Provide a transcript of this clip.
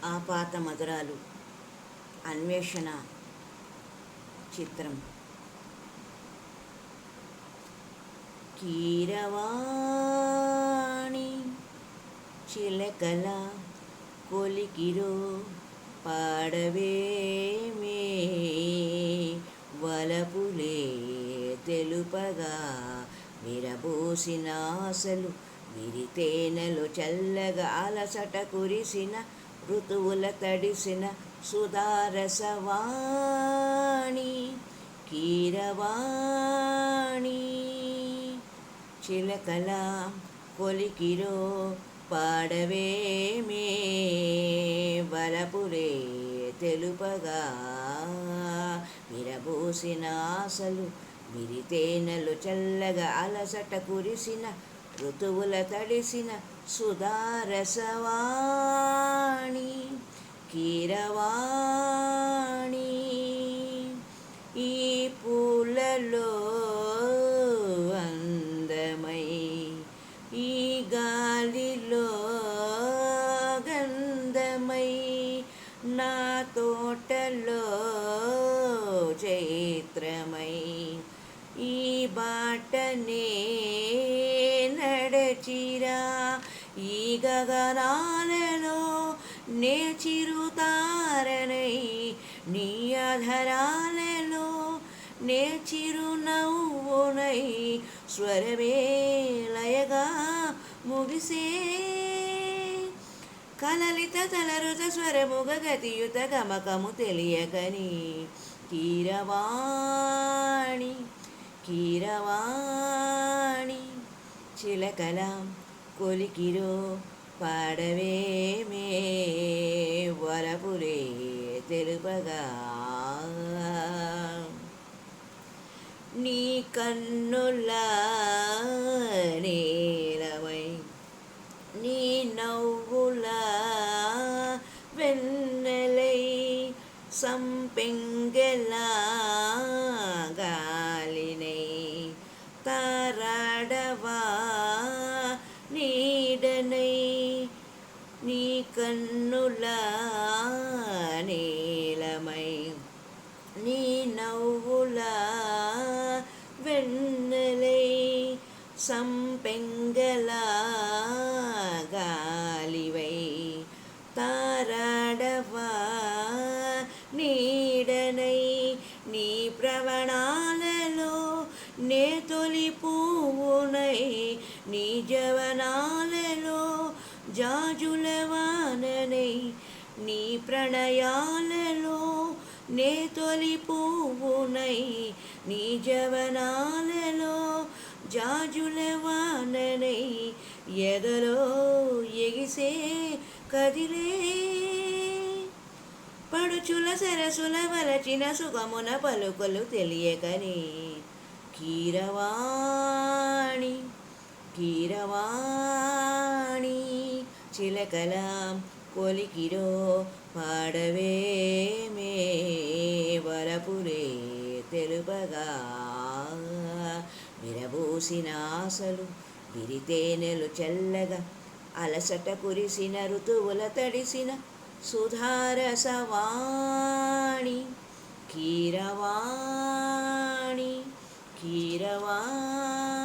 ఆపాత మధురాలు అన్వేషణ చిత్రం. కీరవాణి చిలకల కొలికిరో పాడవేమే వలపులే తెలుపగా విరబోసిన ఆశలు విరితేనెలు చల్లగా అలసట కురిసిన ఋతువుల తడిసిన సుధారసవాణి కీరవాణి చిలకల కొలికిరో పాడవేమే వలపులే తెలుపగా విరబోసిన ఆశలు విరితేనెలు చల్లగా అలసట కురిసిన ఋతువుల తడిసిన సుధారసవాణి కీరవాణి. ఈ పూలలో అందమై ఈ గాలిలో గంధమై నా తోటలో చైత్రమై ఈ బాటనే నడచిరా ఈ గగనాలలో నే చిరుతారనై నీ ఆధరాలలో నే చిరునవ్వునై స్వరమే లయగా ముగిసే కలలిత తలరుత స్వరముగ గతియుత గమకము తెలియకని కీరవాణి కీరవాణి చిలకల కొలికిరో పాడవేమే వలపులే తెలుపగా నీ కన్నుల నీలమై నీ నవ్వుల వెన్నెలై సంపెంగెల గాలినై తారాడవా నీడనై నీ కన్నుల నీలమై నీ నవ్వుల వెన్నెలై సంపెంగల గాలివై తారాడవా నీడనై నీ ప్రవణాలలో నే తొలి పువ్వునై నీ జవనాలలో జాజుల వాననై నీ ప్రణయాలలో నే తొలి పువ్వునై నీ జవనాలలో జాజుల వాననై ఎదలో ఎగిసే కదిలే పడుచుల సరసుల వలచిన సుగమున పలుకులు తెలియకని కీరవాణి కీరవాణి చిలకల కొలికిరో పాడవేమే వలపులే తెలుపగా విరబోసిన ఆశలు విరితేనెలు చల్లగా అలసట కురిసిన ఋతువుల తడిసిన సుధారసవాణి కీరవాణి కీరవాణి.